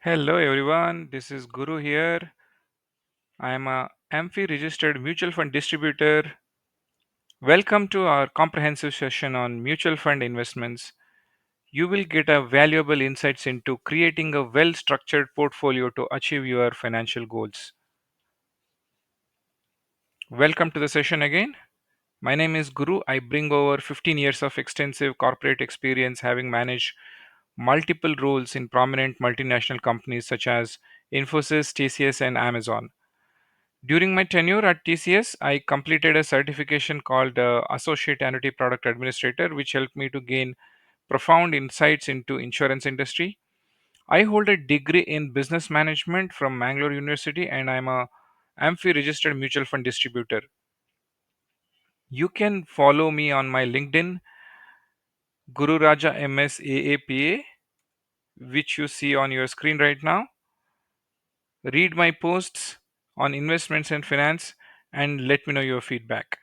Hello everyone, this is Guru here. I am a AMFI-registered mutual fund distributor. Welcome to our comprehensive session on mutual fund investments. You will get a valuable insights into creating a well-structured portfolio to achieve your financial goals. Welcome to the session again. My name is Guru. I bring over 15 years of extensive corporate experience having managed multiple roles in prominent multinational companies such as Infosys, TCS and Amazon. During my tenure at TCS, I completed a certification called Associate Annuity Product Administrator, which helped me to gain profound insights into insurance industry. I hold a degree in business management from Mangalore University, and I'm a AMFI registered mutual fund distributor. You can follow me on my LinkedIn, Guru Raja MS AAPA, which you see on your screen right now. Read my posts on investments and finance, and let me know your feedback.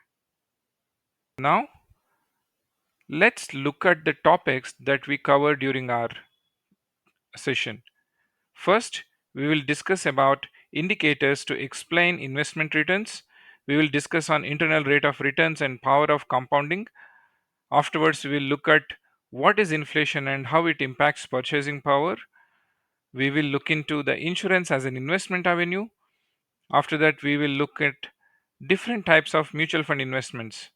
Now, let's look at the topics that we covered during our session. First, we will discuss about indicators to explain investment returns. We will discuss on internal rate of returns and power of compounding. Afterwards, we will look at what is inflation and how it impacts purchasing power. We will look into the insurance as an investment avenue. After that, we will look at different types of mutual fund investments.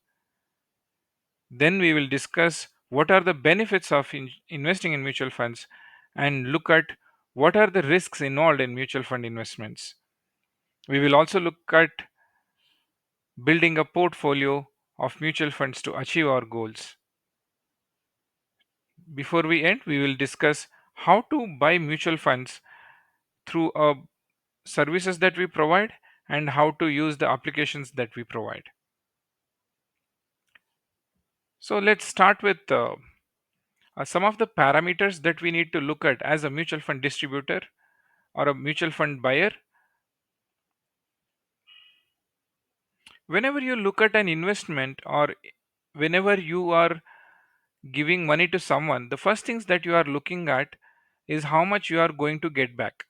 Then we will discuss what are the benefits of investing in mutual funds and look at what are the risks involved in mutual fund investments. We will also look at building a portfolio of mutual funds to achieve our goals. Before we end, we will discuss how to buy mutual funds through services that we provide and how to use the applications that we provide. So let's start with some of the parameters that we need to look at as a mutual fund distributor or a mutual fund buyer. Whenever you look at an investment or whenever you are giving money to someone, the first things that you are looking at is how much you are going to get back.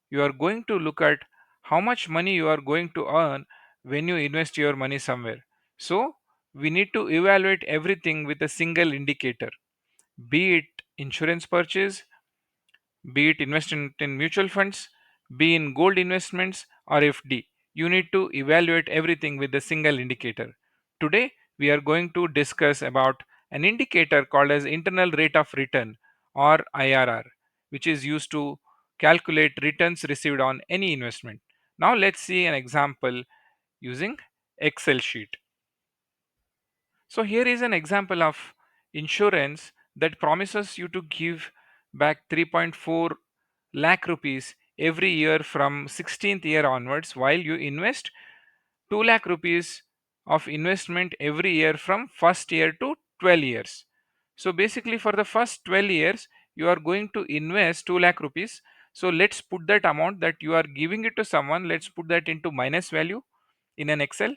You are going to look at how much money you are going to earn when you invest your money somewhere. So, we need to evaluate everything with a single indicator, be it insurance purchase, be it investment in mutual funds, be in gold investments or FD. You need to evaluate everything with a single indicator. Today, we are going to discuss about an indicator called as internal rate of return or IRR, which is used to calculate returns received on any investment. Now let's see an example using Excel sheet. So here is an example of insurance that promises you to give back 3.4 lakh rupees every year from 16th year onwards, while you invest 2 lakh rupees of investment every year from first year to 12 years. So basically for the first 12 years you are going to invest 2 lakh rupees. So let's put that amount that you are giving it to someone, let's put that into minus value in an Excel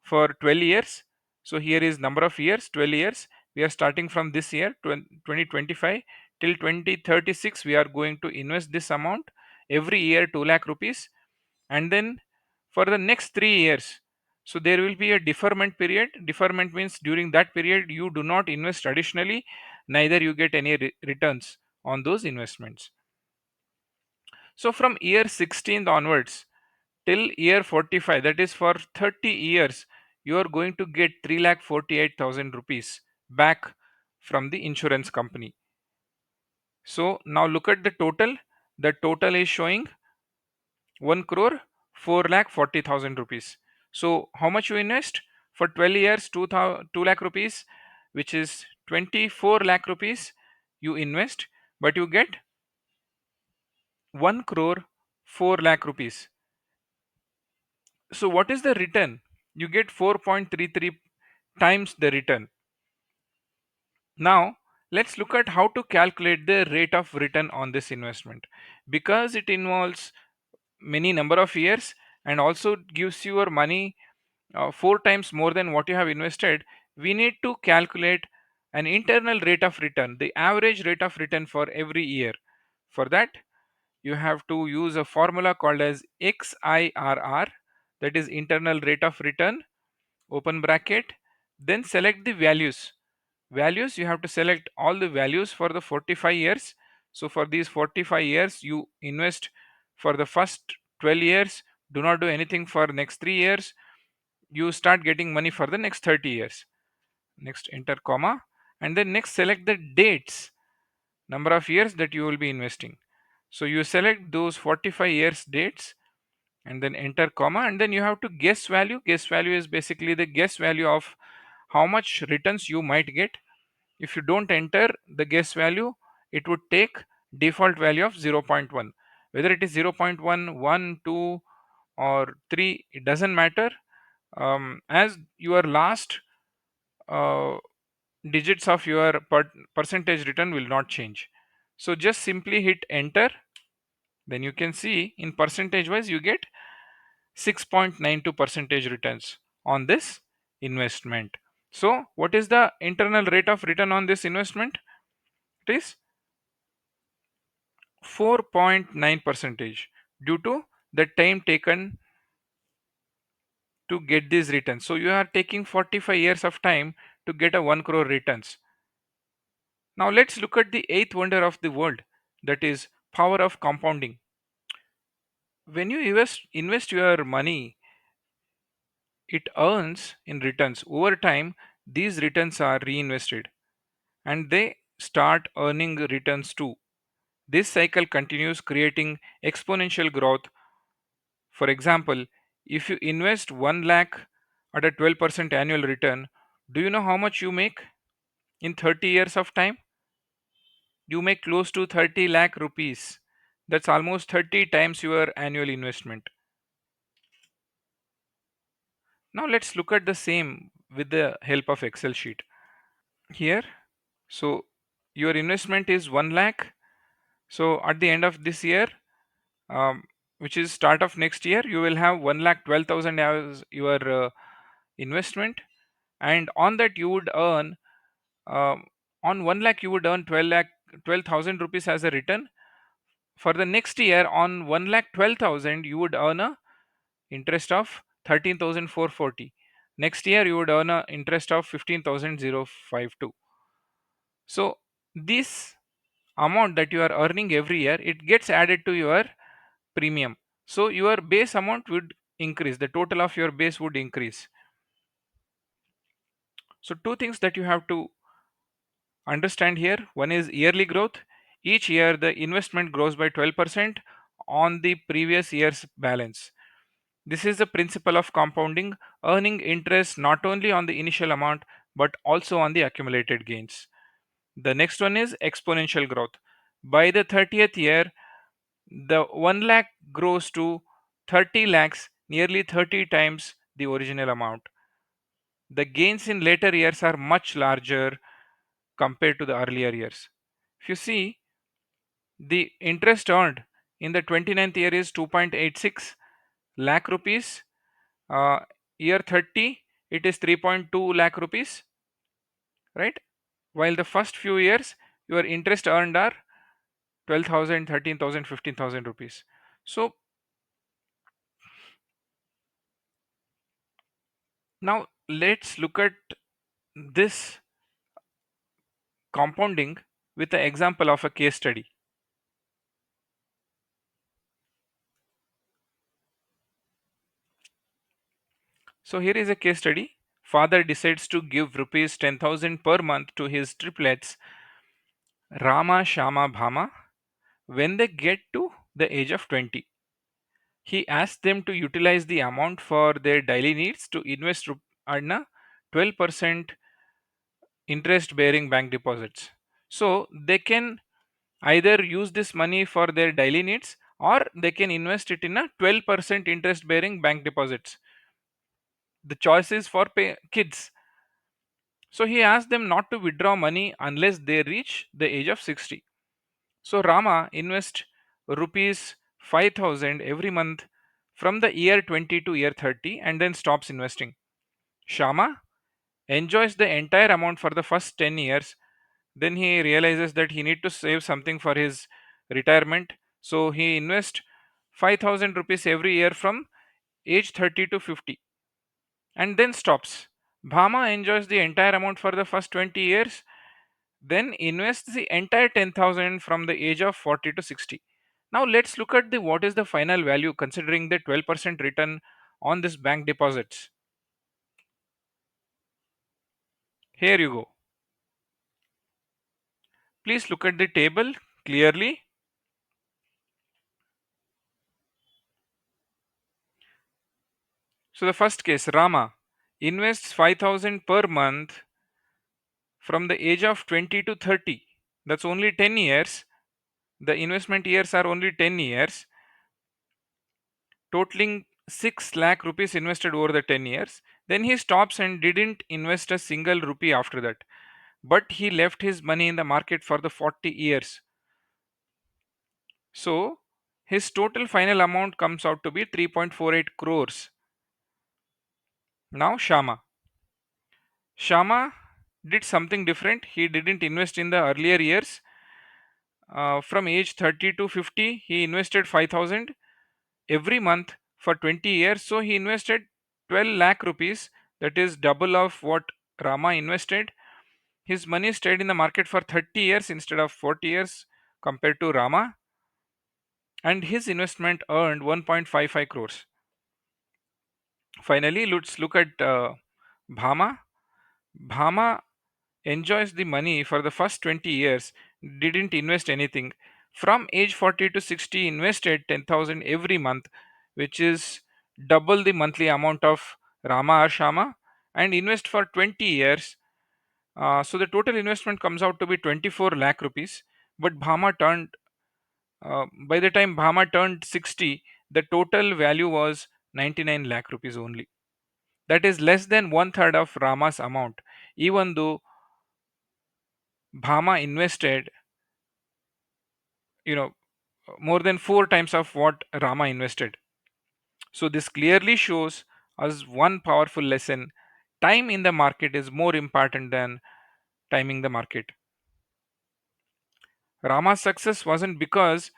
for 12 years. So here is number of years, 12 years. We are starting from this year 2025 till 2036. We are going to invest this amount every year 2 lakh rupees, and then for the next 3 years, so there will be a deferment period. Deferment means during that period you do not invest additionally, neither you get any returns on those investments. So from year 16 onwards till year 45, that is for 30 years, you are going to get 3,48,000 rupees back from the insurance company. So now look at the total. The total is showing 1 crore 4,40,000 rupees. So how much you invest for 12 years? 2 lakh rupees, which is 24 lakh rupees you invest, but you get 1 crore 4 lakh rupees. So what is the return? You get 4.33 times the return. Now let's look at how to calculate the rate of return on this investment, because it involves many number of years and also gives your money 4 times more than what you have invested. We need to calculate an internal rate of return, the average rate of return for every year. For that, you have to use a formula called as XIRR, that is internal rate of return, open bracket, then select the values. Values, you have to select all the values for the 45 years. So for these 45 years, you invest for the first 12 years, do not do anything for next 3 years, you start getting money for the next 30 years. Next, enter comma, and then next select the dates, number of years that you will be investing. So you select those 45 years dates and then enter comma, and then you have to guess value. Guess value is basically the guess value of how much returns you might get. If you don't enter the guess value, it would take default value of 0. 0.1. Whether it is 0. 0.1, 1, 2 or 3, it doesn't matter, as your last uh, digits of your percentage return will not change. So just simply hit enter, then you can see in percentage wise you get 6.92 percentage returns on this investment. So what is the internal rate of return on this investment? It is 4.9 percentage due to the time taken to get these returns. So you are taking 45 years of time to get a 1 crore returns. Now let's look at the eighth wonder of the world, that is power of compounding. When you invest your money, it earns in returns. Over time, these returns are reinvested and they start earning returns too. This cycle continues, creating exponential growth. For example, if you invest 1 lakh at a 12% annual return, do you know how much you make in 30 years of time? You make close to 30 lakh rupees. That's almost 30 times your annual investment. Now let's look at the same with the help of Excel sheet. Here, so your investment is 1 lakh. So at the end of this year, um, which is start of next year, you will have 1 lakh 12,000 as your investment, and on that you would earn, um, on 1 lakh you would earn 12,000 rupees as a return. For the next year, on 1 lakh 12,000 you would earn a interest of 13,440. Next year you would earn a interest of 15,052. So this amount that you are earning every year, it gets added to your premium. So your base amount would increase, the total of your base would increase. So two things that you have to understand here: one is yearly growth. Each year the investment grows by 12% on the previous year's balance. This is the principle of compounding, earning interest not only on the initial amount but also on the accumulated gains. The next one is exponential growth. By the 30th year, the 1 lakh grows to 30 lakhs, nearly 30 times the original amount. The gains in later years are much larger compared to the earlier years. If you see, the interest earned in the 29th year is 2.86 lakh rupees. Uh, Year 30, it is 3.2 lakh rupees, right? While the first few years, your interest earned are 12,000, 13,000, 15,000 rupees. So now let's look at this compounding with the example of a case study. So here is a case study. Father decides to give rupees 10,000 per month to his triplets Rama, Shama, Bhama when they get to the age of 20. He asks them to utilize the amount for their daily needs to invest earn a 12% interest bearing bank deposits. So they can either use this money for their daily needs or they can invest it in a 12% interest bearing bank deposits. The choice is for kids. So he asked them not to withdraw money unless they reach the age of 60. So Rama invests rupees 5,000 every month from the year 20 to year 30 and then stops investing. Shama enjoys the entire amount for the first 10 years. Then he realizes that he need to save something for his retirement. So he invests 5,000 rupees every year from age 30 to 50 and then stops. Bhama enjoys the entire amount for the first 20 years, then invests the entire 10,000 from the age of 40 to 60. Now let's look at the what is the final value considering the 12% return on this bank deposits. Here you go. Please look at the table clearly. So the first case, Rama invests 5,000 per month from the age of 20 to 30. That's only 10 years. The investment years are only 10 years, totaling 6 lakh rupees invested over the 10 years. Then he stops and didn't invest a single rupee after that. But he left his money in the market for the 40 years. So his total final amount comes out to be 3.48 crores. Now Shama. Shama did something different. He didn't invest in the earlier years. From age 30 to 50, he invested 5,000 every month for 20 years. So he invested 12 lakh rupees, that is double of what Rama invested. His money stayed in the market for 30 years instead of 40 years compared to Rama, and his investment earned 1.55 crores. Finally, let's look at Bhama. Bhama enjoys the money for the first 20 years, didn't invest anything. From age 40 to 60, invested 10,000 every month, which is double the monthly amount of Rama or Shama, and invest for 20 years. So the total investment comes out to be 24 lakh rupees. But by the time Bhama turned 60, the total value was 99 lakh rupees only. That is less than one third of Rama's amount, even though Bhama invested, you know, more than four times of what Rama invested. So this clearly shows us one powerful lesson. Time in the market is more important than timing the market. Rama's success wasn't because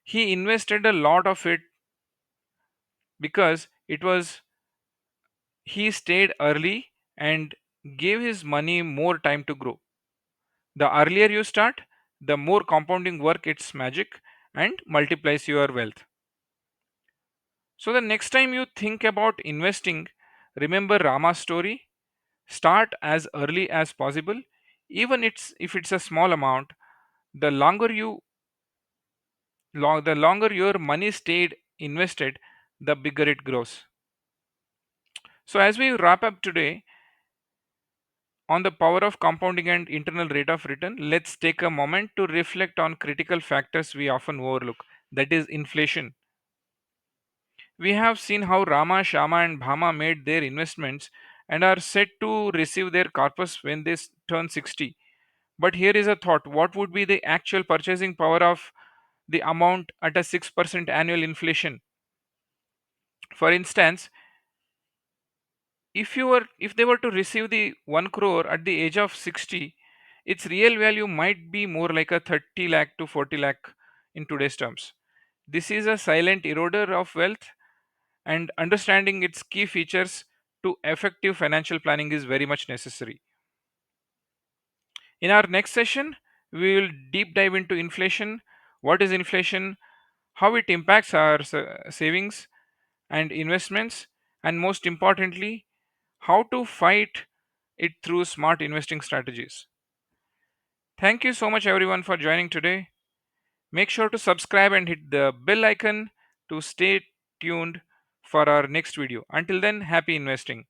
he invested a lot of it, because it was he stayed early and gave his money more time to grow. The earlier you start, the more compounding work its magic and multiplies your wealth. So the next time you think about investing, remember Rama's story. Start as early as possible, even if it's a small amount. The longer the longer your money stayed invested, the bigger it grows. So as we wrap up today on the power of compounding and internal rate of return, let's take a moment to reflect on critical factors we often overlook, that is inflation. We have seen how Rama, Shama, and Bhama made their investments and are set to receive their corpus when they turn 60. But here is a thought: what would be the actual purchasing power of the amount at a 6% annual inflation? For instance, if they were to receive the 1 crore at the age of 60, its real value might be more like a 30 lakh to 40 lakh in today's terms. This is a silent eroder of wealth, and understanding its key features to effective financial planning is very much necessary. In our next session, we will deep dive into inflation. What is inflation? How it impacts our savings and investments, and most importantly, how to fight it through smart investing strategies. Thank you so much, everyone, for joining today. Make sure to subscribe and hit the bell icon to stay tuned for our next video. Until then, happy investing.